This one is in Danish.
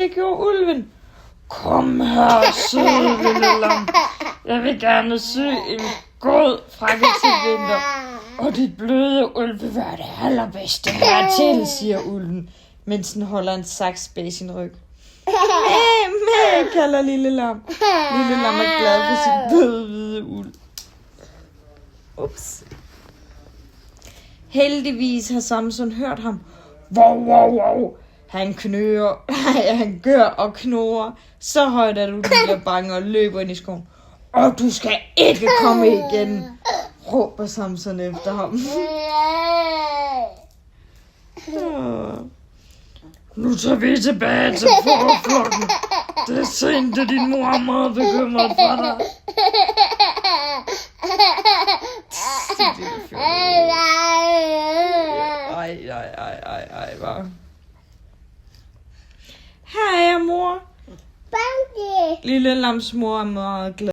Det gjorde ulven. Kom her, søde lille lam. Jeg vil gerne sy en god frakke til vinter. Og dit bløde ulv vil være det allerbedste hertil, siger ulven, mens den holder en saks bag sin ryg. Mæ, kalder lille lam. Lille lam er glad for sin bløde hvide ulv. Ups. Heldigvis har Samson hørt ham. Wow, wow, wow. Han gør og knurrer så højt, at du bliver bange og løber ind i skoven. Og du skal ikke komme igen, råber Samson efter ham. Nu tager vi tilbage til fåreflokken. Det er sent, at din mor er meget bekymret for dig. Ej, hva? Hej, mor. Lille lams mor er meget glad.